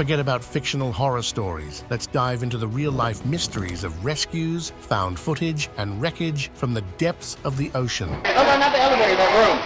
Forget about fictional horror stories. Let's dive into the real-life mysteries of rescues, found footage, and wreckage from the depths of the ocean. No, not the elevator, that room.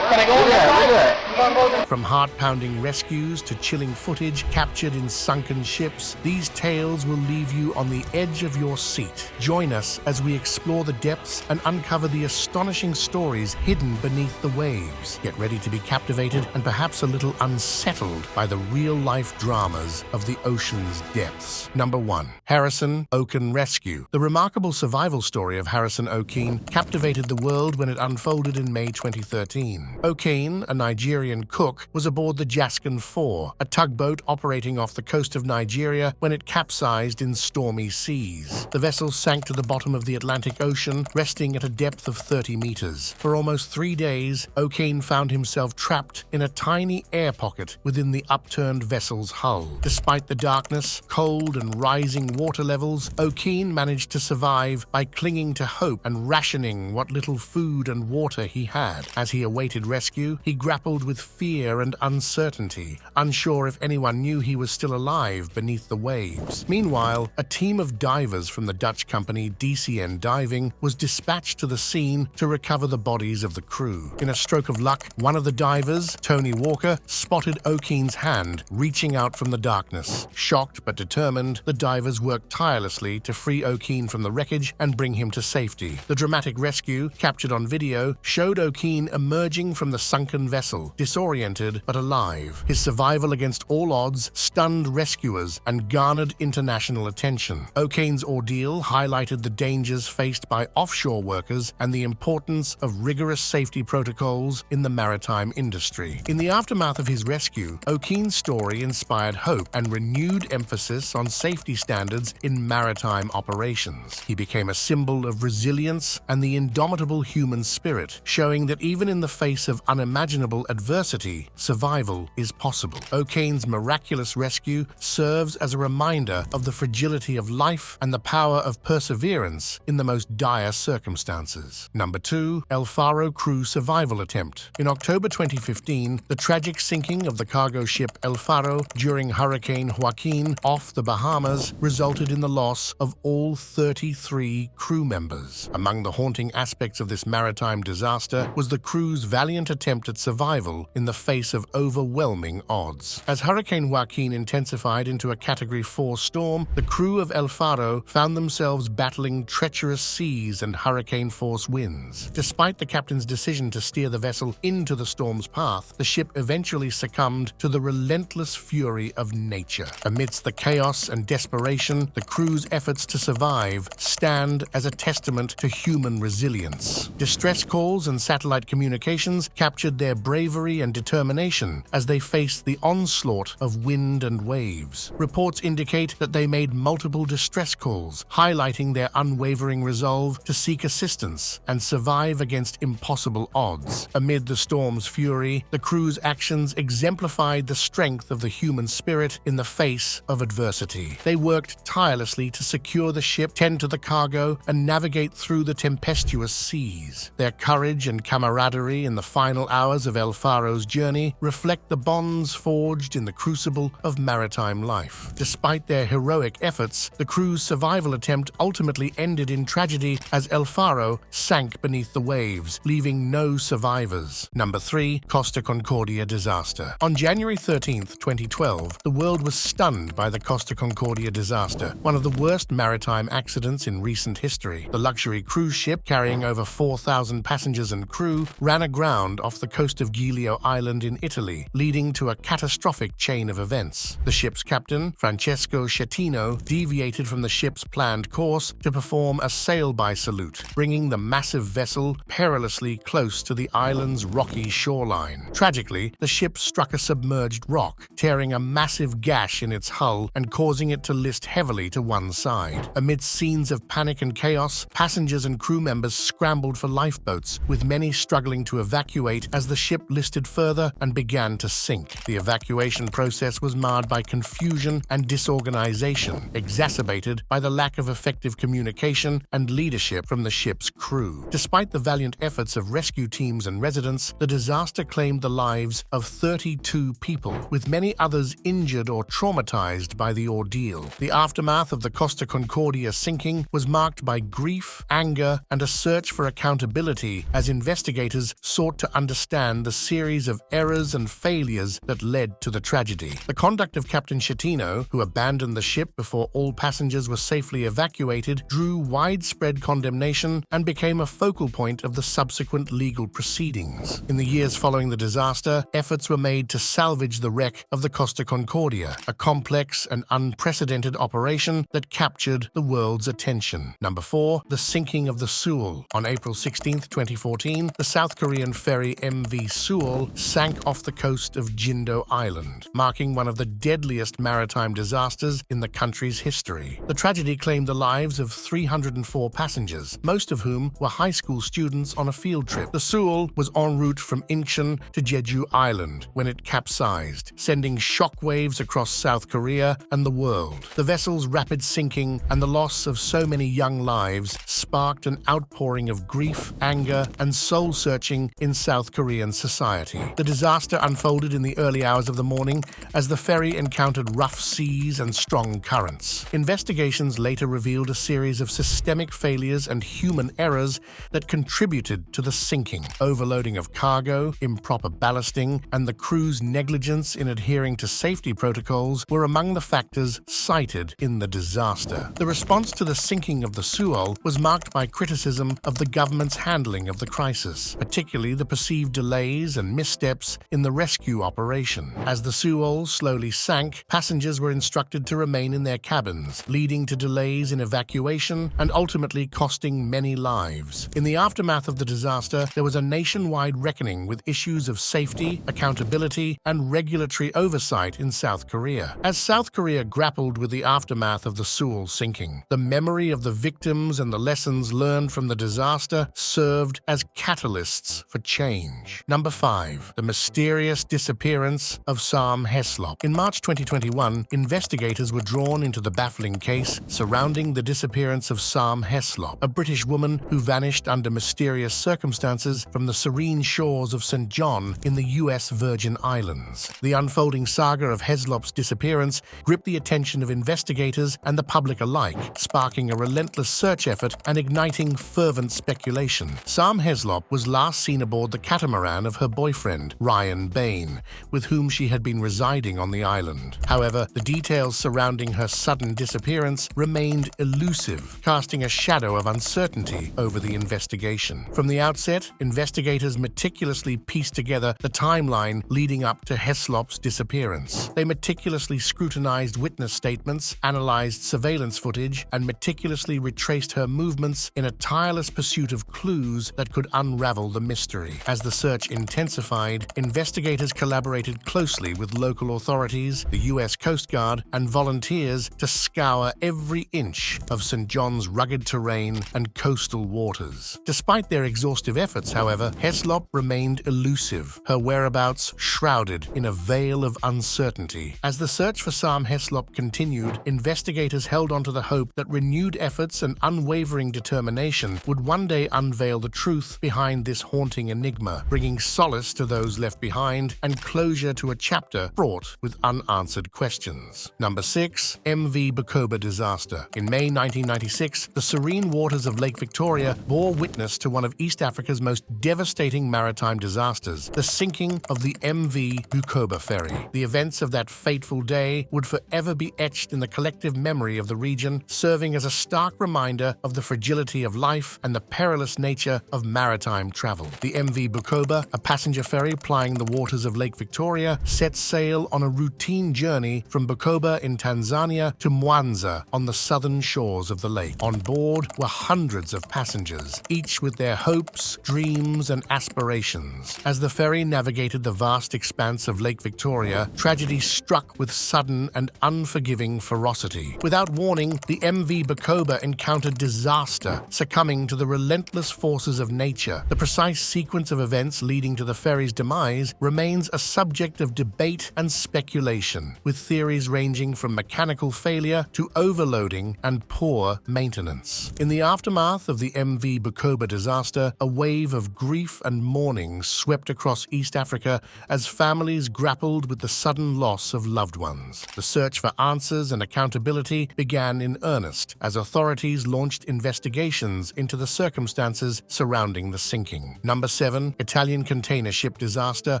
Can I go in there? From heart-pounding rescues to chilling footage captured in sunken ships, these tales will leave you on the edge of your seat. Join us as we explore the depths and uncover the astonishing stories hidden beneath the waves. Get ready to be captivated and perhaps a little unsettled by the real-life dramas of the ocean's depths. Number 1. Harrison Oken Rescue. The remarkable survival story of Harrison Oken captivated the world when it unfolded in May 2013. Oken, a Nigerian cook, was aboard the Jaskin 4, a tugboat operating off the coast of Nigeria when it capsized in stormy seas. The vessel sank to the bottom of the Atlantic Ocean, resting at a depth of 30 meters. For almost 3 days, Oken found himself trapped in a tiny air pocket within the upturned vessel's hull. Despite the darkness, cold, and rising water levels, Oken managed to survive by clinging to hope and rationing what little food and water he had. As he awaited rescue, he grappled with fear and uncertainty, unsure if anyone knew he was still alive beneath the waves. Meanwhile, a team of divers from the Dutch company DCN Diving was dispatched to the scene to recover the bodies of the crew. In a stroke of luck, one of the divers, Tony Walker, spotted Oken's hand reaching out from the darkness. Shocked but determined, the divers worked tirelessly to free Oken from the wreckage and bring him to safety. The dramatic rescue, captured on video, showed Oken emerging from the sunken vessel, disoriented but alive. His survival against all odds stunned rescuers and garnered international attention. Oken's ordeal highlighted the dangers faced by offshore workers and the importance of rigorous safety protocols in the maritime industry. In the aftermath of his rescue, Oken's story inspired hope and renewed emphasis on safety standards in maritime operations. He became a symbol of resilience and the indomitable human spirit, showing that even in the face of unimaginable adversity, survival is possible. Oken's miraculous rescue serves as a reminder of the fragility of life and the power of perseverance in the most dire circumstances. Number 2. El Faro crew survival attempt. In October 2015, the tragic sinking of the cargo ship El Faro during Hurricane Joaquin off the Bahamas resulted in the loss of all 33 crew members. Among the haunting aspects of this maritime disaster was the crew's valiant attempt at survival in the face of overwhelming odds. As Hurricane Joaquin intensified into a Category 4 storm, the crew of El Faro found themselves battling treacherous seas and hurricane-force winds. Despite the captain's decision to steer the vessel into the storm's path, the ship eventually succumbed to the relentless fury of nature. Amidst the chaos and desperation, the crew's efforts to survive stand as a testament to human resilience. Distress calls and satellite communications captured their bravery and determination as they faced the onslaught of wind and waves. Reports indicate that they made multiple distress calls, highlighting their unwavering resolve to seek assistance and survive against impossible odds. Amid the storm's fury, the crew's actions exemplified the strength of the human spirit in the face of adversity. They worked tirelessly to secure the ship, tend to the cargo, and navigate through the tempestuous seas. Their courage and camaraderie in the final hours of El Faro's journey reflect the bonds forged in the crucible of maritime life. Despite their heroic efforts, the crew's survival attempt ultimately ended in tragedy as El Faro sank beneath the waves, leaving no survivors. Number 3. Costa Concordia disaster. On January 13, 2012, the world was stunned by the Costa Concordia disaster, one of the worst maritime accidents in recent history. The luxury cruise ship, carrying over 4,000 passengers and crew, ran aground off the coast of Giglio Island in Italy, leading to a catastrophic chain of events. The ship's captain, Francesco Schettino, deviated from the ship's planned course to perform a sail-by salute, bringing the massive vessel perilously close to the island's rocky shoreline. Tragically, the ship struck a submerged rock, tearing a massive gash in its hull and causing it to list heavily to one side. Amidst scenes of panic and chaos, passengers and crew members scrambled for lifeboats, with many struggling to evacuate as the ship listed twisted further and began to sink. The evacuation process was marred by confusion and disorganization, exacerbated by the lack of effective communication and leadership from the ship's crew. Despite the valiant efforts of rescue teams and residents, the disaster claimed the lives of 32 people, with many others injured or traumatized by the ordeal. The aftermath of the Costa Concordia sinking was marked by grief, anger, and a search for accountability as investigators sought to understand the series of errors and failures that led to the tragedy. The conduct of Captain Schettino, who abandoned the ship before all passengers were safely evacuated, drew widespread condemnation and became a focal point of the subsequent legal proceedings. In the years following the disaster, efforts were made to salvage the wreck of the Costa Concordia, a complex and unprecedented operation that captured the world's attention. Number 4. The sinking of the Sewol. On April 16, 2014, the South Korean ferry MV Sewol sank off the coast of Jindo Island, marking one of the deadliest maritime disasters in the country's history. The tragedy claimed the lives of 304 passengers, most of whom were high school students on a field trip. The Sewol was en route from Incheon to Jeju Island when it capsized, sending shockwaves across South Korea and the world. The vessel's rapid sinking and the loss of so many young lives sparked an outpouring of grief, anger, and soul-searching in South Korean society. The disaster unfolded in the early hours of the morning as the ferry encountered rough seas and strong currents. Investigations later revealed a series of systemic failures and human errors that contributed to the sinking. Overloading of cargo, improper ballasting, and the crew's negligence in adhering to safety protocols were among the factors cited in the disaster. The response to the sinking of the Sewol was marked by criticism of the government's handling of the crisis, particularly the perceived delays and missteps in the rescue operation. As the Sewol slowly sank, passengers were instructed to remain in their cabins, leading to delays in evacuation and ultimately costing many lives. In the aftermath of the disaster, there was a nationwide reckoning with issues of safety, accountability, and regulatory oversight in South Korea. As South Korea grappled with the aftermath of the Sewol sinking, the memory of the victims and the lessons learned from the disaster served as catalysts for change. Number 5. The mysterious disappearance of Sam Heslop. In March 2021, investigators were drawn into the baffling case surrounding the disappearance of Sam Heslop, a British woman who vanished under mysterious circumstances from the serene shores of St. John in the U.S. Virgin Islands. The unfolding saga of Heslop's disappearance gripped the attention of investigators and the public alike, sparking a relentless search effort and igniting fervent speculation. Sam Heslop was last seen aboard the catamaran of her boyfriend, Ryan Bain, with whom she had been residing on the island. However, the details surrounding her sudden disappearance remained elusive, casting a shadow of uncertainty over the investigation. From the outset, investigators meticulously pieced together the timeline leading up to Heslop's disappearance. They meticulously scrutinized witness statements, analyzed surveillance footage, and meticulously retraced her movements in a tireless pursuit of clues that could unravel the mystery. As the search intensified, investigators collaborated closely with local authorities, the U.S. Coast Guard, and volunteers to scour every inch of St. John's rugged terrain and coastal waters. Despite their exhaustive efforts, however, Heslop remained elusive, her whereabouts shrouded in a veil of uncertainty. As the search for Sam Heslop continued, investigators held on to the hope that renewed efforts and unwavering determination would one day unveil the truth behind this haunting enigma, bringing solace to those left behind and closure to a chapter fraught with unanswered questions. Number 6. MV Bukoba disaster. In May 1996, the serene waters of Lake Victoria bore witness to one of East Africa's most devastating maritime disasters, the sinking of the MV Bukoba ferry. The events of that fateful day would forever be etched in the collective memory of the region, serving as a stark reminder of the fragility of life and the perilous nature of maritime travel. The MV Bukoba, a passenger ferry plying the waters of Lake Victoria, set sail on a routine journey from Bukoba in Tanzania to Mwanza on the southern shores of the lake. On board were hundreds of passengers, each with their hopes, dreams, and aspirations. As the ferry navigated the vast expanse of Lake Victoria, tragedy struck with sudden and unforgiving ferocity. Without warning, the MV Bukoba encountered disaster, succumbing to the relentless forces of nature. The precise sequence of events leading to the ferry's demise remains a subject of debate and speculation, with theories ranging from mechanical failure to overloading and poor maintenance. In the aftermath of the MV Bukoba disaster, a wave of grief and mourning swept across East Africa as families grappled with the sudden loss of loved ones. The search for answers and accountability began in earnest as authorities launched investigations into the circumstances surrounding the sinking. Number 7. Italian container ship disaster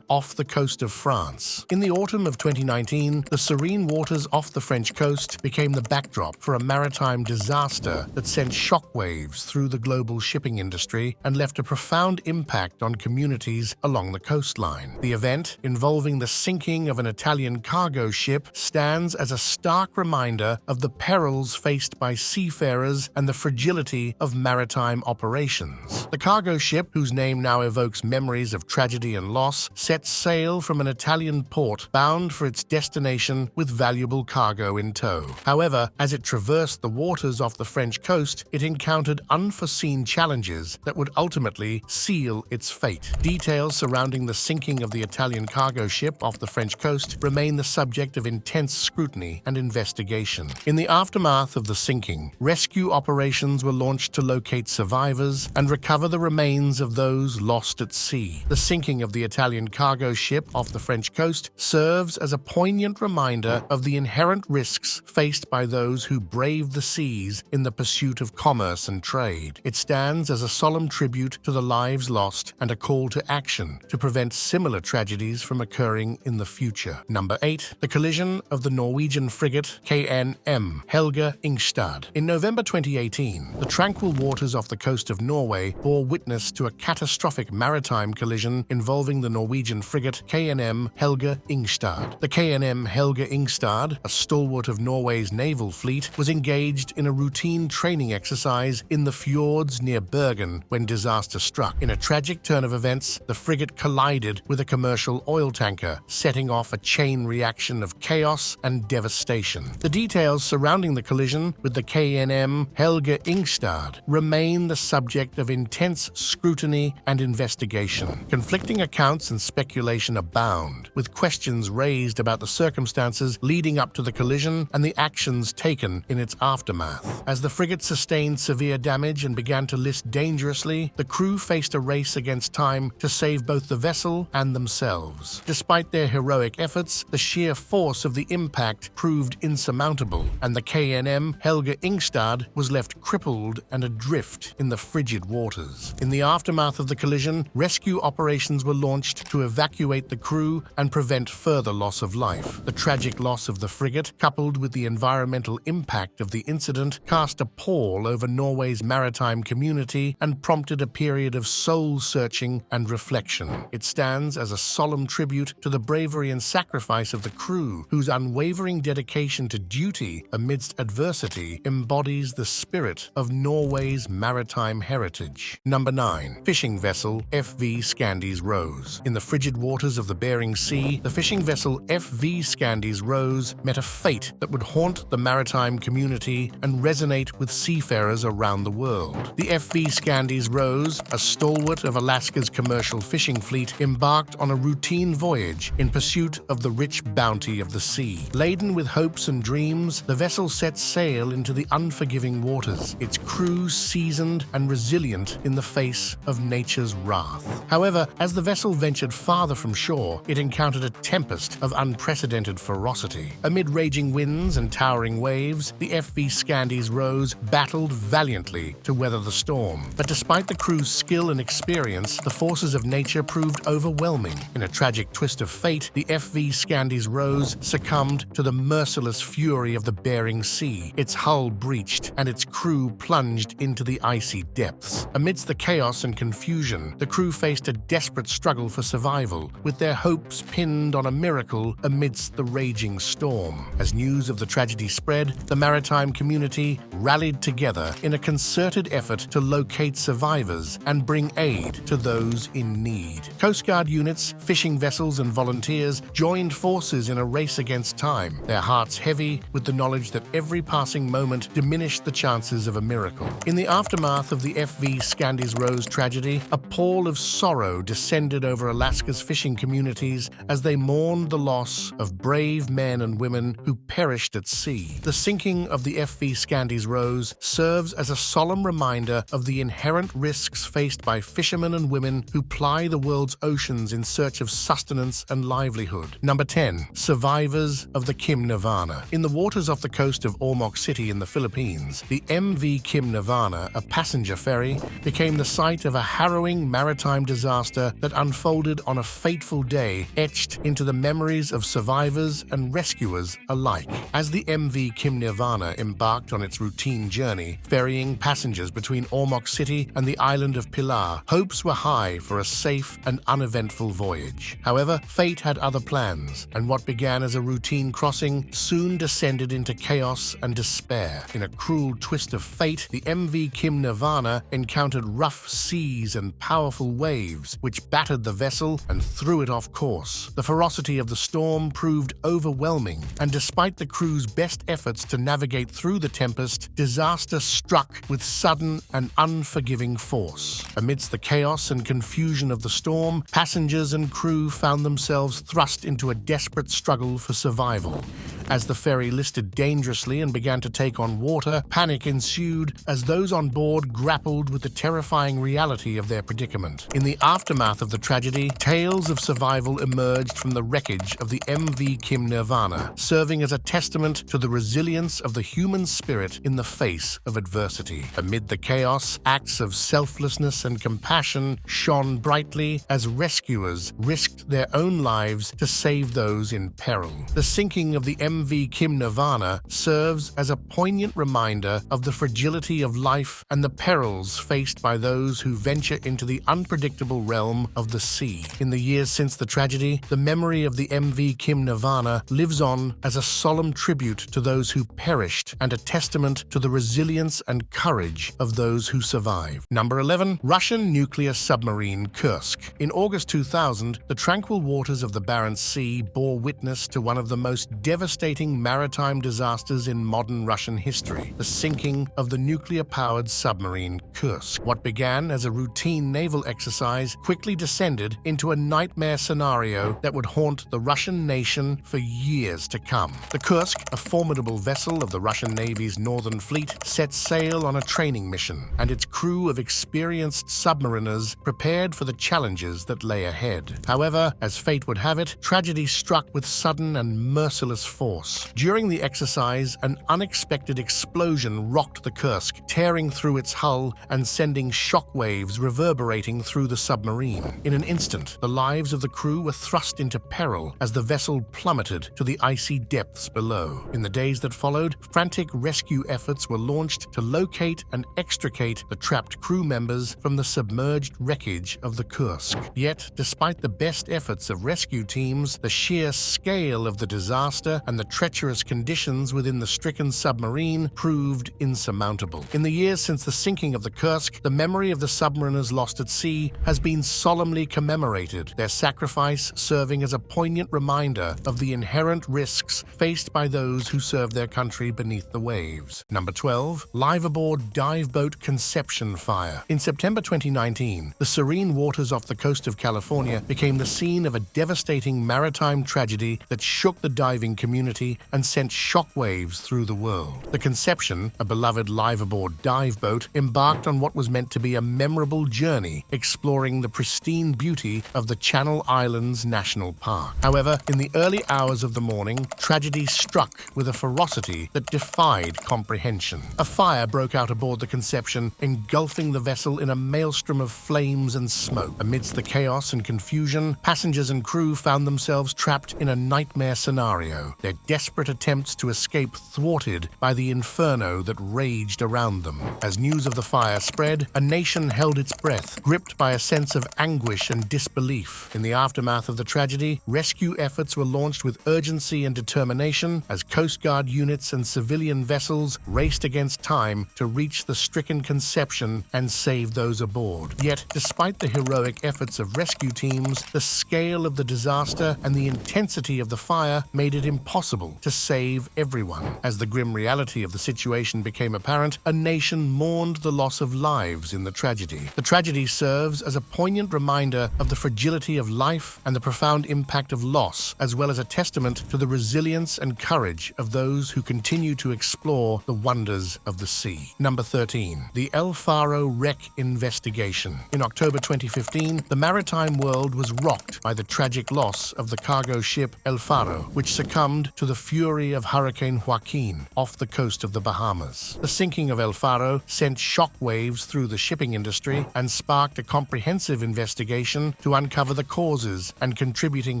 off the coast of France. In the autumn of 2019, the serene waters off the French coast became the backdrop for a maritime disaster that sent shockwaves through the global shipping industry and left a profound impact on communities along the coastline. The event, involving the sinking of an Italian cargo ship, stands as a stark reminder of the perils faced by seafarers and the fragility of maritime operations. The cargo ship, whose name now evokes memories of tragedy and loss, set sail from an Italian port bound for its destination with valuable cargo in tow. However, as it traversed the waters off the French coast, it encountered unforeseen challenges that would ultimately seal its fate. Details surrounding the sinking of the Italian cargo ship off the French coast remain the subject of intense scrutiny and investigation. In the aftermath of the sinking, rescue operations were launched to locate survivors and recover the remains of those lost at sea. The sinking of the Italian cargo ship off the French coast serves as a poignant reminder of the inherent risks faced by those who brave the seas in the pursuit of commerce and trade. It stands as a solemn tribute to the lives lost and a call to action to prevent similar tragedies from occurring in the future. Number 8. The collision of the Norwegian frigate KNM Helge Ingstad. In November 2018, the tranquil waters off the coast of Norway bore witness to a catastrophic maritime collision involving the Norwegian frigate KNM Helge Ingstad. The KNM Helge Ingstad, a stalwart of Norway's naval fleet, was engaged in a routine training exercise in the fjords near Bergen when disaster struck. In a tragic turn of events, the frigate collided with a commercial oil tanker, setting off a chain reaction of chaos and devastation. The details surrounding the collision with the KNM Helge Ingstad remain the subject of intense scrutiny and investigation. Conflicting accounts and speculation abound, with questions raised about the circumstances leading up to the collision and the actions taken in its aftermath. As the frigate sustained severe damage and began to list dangerously, the crew faced a race against time to save both the vessel and themselves. Despite their heroic efforts, the sheer force of the impact proved insurmountable, and the KNM Helge Ingstad was left crippled and adrift in the frigid waters. In the aftermath of the collision, rescue operations were launched to evacuate the crew and prevent further loss of life. The tragic loss of the frigate, coupled with the environmental impact of the incident, cast a pall over Norway's maritime community and prompted a period of soul-searching and reflection. It stands as a solemn tribute to the bravery and sacrifice of the crew, whose unwavering dedication to duty amidst adversity embodies the spirit of Norway's maritime heritage. Number 9. Fishing vessel FV Scandies Rose. In the frigid waters of the Bering Sea, the fishing vessel FV Scandies Rose met a fate that would haunt the maritime community and resonate with seafarers around the world. The FV Scandies Rose, a stalwart of Alaska's commercial fishing fleet, embarked on a routine voyage in pursuit of the rich bounty of the sea. Laden with hopes and dreams, the vessel set sail into the unforgiving waters, its crew seasoned and resilient in the face of nature's wrath. However, as the vessel ventured farther from shore, it encountered a tempest of unprecedented ferocity. Amid raging winds and towering waves, the FV Scandies Rose battled valiantly to weather the storm. But despite the crew's skill and experience, the forces of nature proved overwhelming. In a tragic twist of fate, the FV Scandies Rose succumbed to the merciless fury of the Bering Sea. Its hull breached, and its crew plunged into the icy depths. Amidst the chaos and confusion, the crew faced a desperate struggle for survival, with their hopes pinned on a miracle amidst the raging storm. As news of the tragedy spread, the maritime community rallied together in a concerted effort to locate survivors and bring aid to those in need. Coast Guard units, fishing vessels, and volunteers joined forces in a race against time, their hearts heavy with the knowledge that every passing moment diminished the chances of a miracle. In the aftermath of the FV Scandies Rose tragedy, a pall of sorrow descended descended over Alaska's fishing communities as they mourned the loss of brave men and women who perished at sea. The sinking of the FV Scandies Rose serves as a solemn reminder of the inherent risks faced by fishermen and women who ply the world's oceans in search of sustenance and livelihood. Number 10. Survivors of the Kim Nirvana. In the waters off the coast of Ormoc City in the Philippines, the MV Kim Nirvana, a passenger ferry, became the site of a harrowing maritime disaster that unfolded on a fateful day, etched into the memories of survivors and rescuers alike. As the MV Kim Nirvana embarked on its routine journey, ferrying passengers between Ormoc City and the island of Pilar, hopes were high for a safe and uneventful voyage. However, fate had other plans, and what began as a routine crossing soon descended into chaos and despair. In a cruel twist of fate, the MV Kim Nirvana encountered rough seas and powerful waves, which battered the vessel and threw it off course. The ferocity of the storm proved overwhelming, and despite the crew's best efforts to navigate through the tempest, disaster struck with sudden and unforgiving force. Amidst the chaos and confusion of the storm, passengers and crew found themselves thrust into a desperate struggle for survival. As the ferry listed dangerously and began to take on water, panic ensued as those on board grappled with the terrifying reality of their predicament. In the aftermath of the tragedy, tales of survival emerged from the wreckage of the MV Kim Nirvana, serving as a testament to the resilience of the human spirit in the face of adversity. Amid the chaos, acts of selflessness and compassion shone brightly as rescuers risked their own lives to save those in peril. The sinking of the MV Kim Nirvana serves as a poignant reminder of the fragility of life and the perils faced by those who venture into the unpredictable realm of the sea. In the years since the tragedy, the memory of the MV Kim Nirvana lives on as a solemn tribute to those who perished and a testament to the resilience and courage of those who survived. Number 11. Russian nuclear submarine Kursk. In August 2000, the tranquil waters of the Barents Sea bore witness to one of the most devastating maritime disasters in modern Russian history, the sinking of the nuclear-powered submarine Kursk. What began as a routine naval exercise quickly descended into a nightmare scenario that would haunt the Russian nation for years to come. The Kursk, a formidable vessel of the Russian Navy's Northern Fleet, set sail on a training mission, and its crew of experienced submariners prepared for the challenges that lay ahead. However, as fate would have it, tragedy struck with sudden and merciless force. During the exercise, an unexpected explosion rocked the Kursk, tearing through its hull and sending shockwaves reverberating through the submarine. In an instant, the lives of the crew were thrust into peril as the vessel plummeted to the icy depths below. In the days that followed, frantic rescue efforts were launched to locate and extricate the trapped crew members from the submerged wreckage of the Kursk. Yet, despite the best efforts of rescue teams, the sheer scale of the disaster and the treacherous conditions within the stricken submarine proved insurmountable. In the years since the sinking of the Kursk, the memory of the submariners lost at sea has been solemnly commemorated, their sacrifice serving as a poignant reminder of the inherent risks faced by those who serve their country beneath the waves. Number 12. Live aboard dive boat Conception fire. In September 2019, the serene waters off the coast of California became the scene of a devastating maritime tragedy that shook the diving community and sent shockwaves through the world. The Conception, a beloved live-aboard dive boat, embarked on what was meant to be a memorable journey, exploring the pristine beauty of the Channel Islands National Park. However, in the early hours of the morning, tragedy struck with a ferocity that defied comprehension. A fire broke out aboard the Conception, engulfing the vessel in a maelstrom of flames and smoke. Amidst the chaos and confusion, passengers and crew found themselves trapped in a nightmare scenario, their desperate attempts to escape thwarted by the inferno that raged around them. As news of the fire spread, a nation held its breath, gripped by a sense of anguish and disbelief. In the aftermath of the tragedy, rescue efforts were launched with urgency and determination as Coast Guard units and civilian vessels raced against time to reach the stricken Conception and save those aboard. Yet, despite the heroic efforts of rescue teams, the scale of the disaster and the intensity of the fire made it impossible possible to save everyone. As the grim reality of the situation became apparent, a nation mourned the loss of lives in the tragedy. The tragedy serves as a poignant reminder of the fragility of life and the profound impact of loss, as well as a testament to the resilience and courage of those who continue to explore the wonders of the sea. Number 13. The El Faro wreck investigation. In October 2015, the maritime world was rocked by the tragic loss of the cargo ship El Faro, which succumbed to the fury of Hurricane Joaquin off the coast of the Bahamas. The sinking of El Faro sent shockwaves through the shipping industry and sparked a comprehensive investigation to uncover the causes and contributing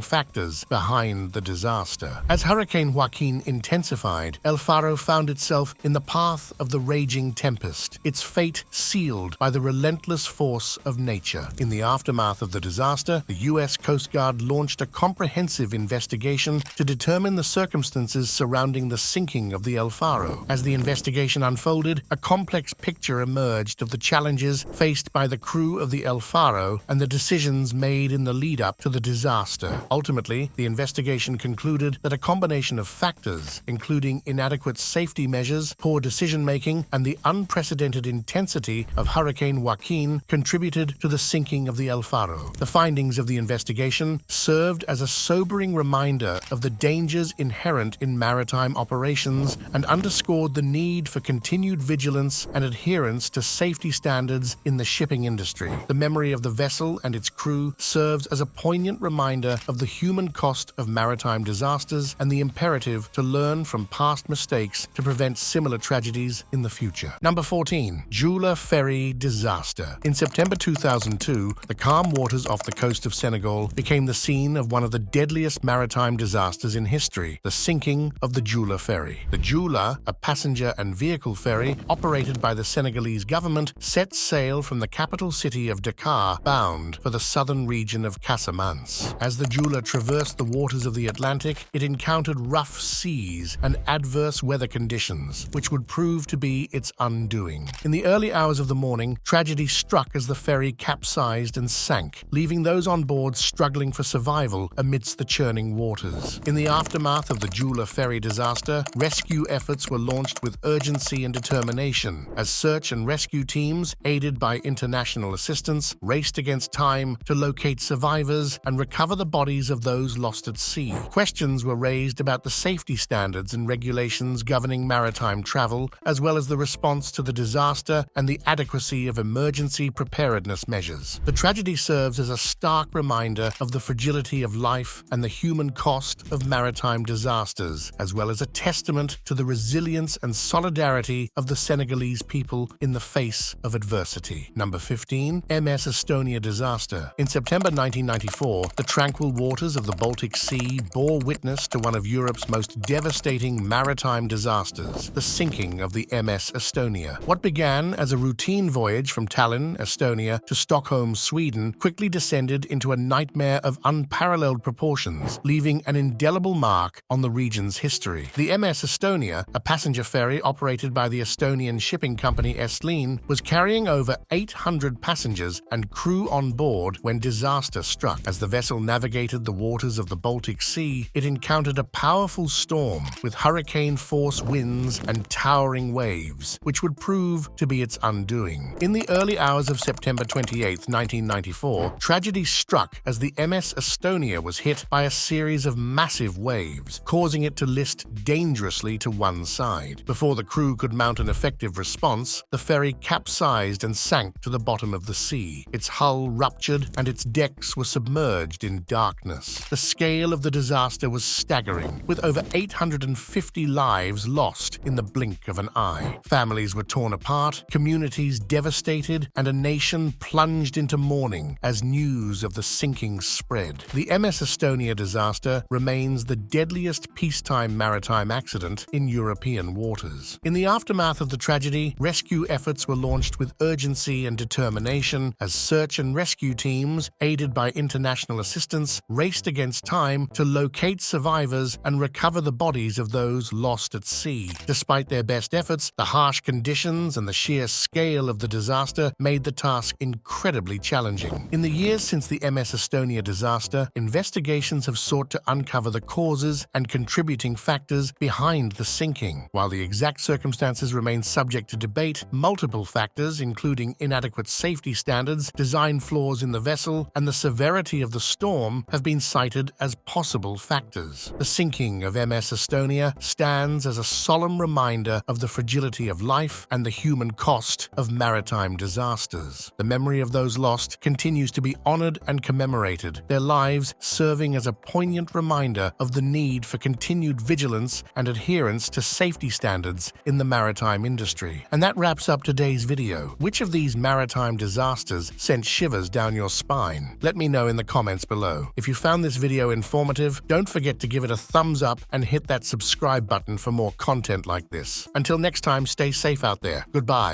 factors behind the disaster. As Hurricane Joaquin intensified, El Faro found itself in the path of the raging tempest, its fate sealed by the relentless force of nature. In the aftermath of the disaster, the U.S. Coast Guard launched a comprehensive investigation to determine the circumstances surrounding the sinking of the El Faro. As the investigation unfolded, a complex picture emerged of the challenges faced by the crew of the El Faro and the decisions made in the lead-up to the disaster. Ultimately, the investigation concluded that a combination of factors, including inadequate safety measures, poor decision-making, and the unprecedented intensity of Hurricane Joaquin, contributed to the sinking of the El Faro. The findings of the investigation served as a sobering reminder of the dangers inherent in maritime operations and underscored the need for continued vigilance and adherence to safety standards in the shipping industry. The memory of the vessel and its crew serves as a poignant reminder of the human cost of maritime disasters and the imperative to learn from past mistakes to prevent similar tragedies in the future. Number 14. Joola ferry disaster. In September 2002, the calm waters off the coast of Senegal became the scene of one of the deadliest maritime disasters in history, the sinking of the Joola ferry. The Joola, a passenger and vehicle ferry operated by the Senegalese government, set sail from the capital city of Dakar, bound for the southern region of Casamance. As the Joola traversed the waters of the Atlantic, it encountered rough seas and adverse weather conditions, which would prove to be its undoing. In the early hours of the morning, tragedy struck as the ferry capsized and sank, leaving those on board struggling for survival amidst the churning waters. In the aftermath of the Joola ferry disaster, rescue efforts were launched with urgency and determination, as search and rescue teams, aided by international assistance, raced against time to locate survivors and recover the bodies of those lost at sea. Questions were raised about the safety standards and regulations governing maritime travel, as well as the response to the disaster and the adequacy of emergency preparedness measures. The tragedy serves as a stark reminder of the fragility of life and the human cost of maritime disasters, as well as a testament to the resilience and solidarity of the Senegalese people in the face of adversity. Number 15. MS Estonia disaster. In September 1994, the tranquil waters of the Baltic Sea bore witness to one of Europe's most devastating maritime disasters, the sinking of the MS Estonia. What began as a routine voyage from Tallinn, Estonia, to Stockholm, Sweden, quickly descended into a nightmare of unparalleled proportions, leaving an indelible mark on the region's history. The MS Estonia, a passenger ferry operated by the Estonian shipping company Estline, was carrying over 800 passengers and crew on board when disaster struck. As the vessel navigated the waters of the Baltic Sea, it encountered a powerful storm with hurricane-force winds and towering waves, which would prove to be its undoing. In the early hours of September 28, 1994, tragedy struck as the MS Estonia was hit by a series of massive waves, causing it to list dangerously to one side. Before the crew could mount an effective response, the ferry capsized and sank to the bottom of the sea. Its hull ruptured and its decks were submerged in darkness. The scale of the disaster was staggering, with over 850 lives lost in the blink of an eye. Families were torn apart, communities devastated, and a nation plunged into mourning as news of the sinking spread. The MS Estonia disaster remains the deadliest peacetime maritime accident in European waters. In the aftermath of the tragedy, rescue efforts were launched with urgency and determination as search and rescue teams, aided by international assistance, raced against time to locate survivors and recover the bodies of those lost at sea. Despite their best efforts, the harsh conditions and the sheer scale of the disaster made the task incredibly challenging. In the years since the MS Estonia disaster, investigations have sought to uncover the causes and and contributing factors behind the sinking. While the exact circumstances remain subject to debate, multiple factors, including inadequate safety standards, design flaws in the vessel, and the severity of the storm, have been cited as possible factors. The sinking of MS Estonia stands as a solemn reminder of the fragility of life and the human cost of maritime disasters. The memory of those lost continues to be honored and commemorated, their lives serving as a poignant reminder of the need for continued vigilance and adherence to safety standards in the maritime industry. And that wraps up today's video. Which of these maritime disasters sent shivers down your spine? Let me know in the comments below. If you found this video informative, don't forget to give it a thumbs up and hit that subscribe button for more content like this. Until next time, stay safe out there. Goodbye.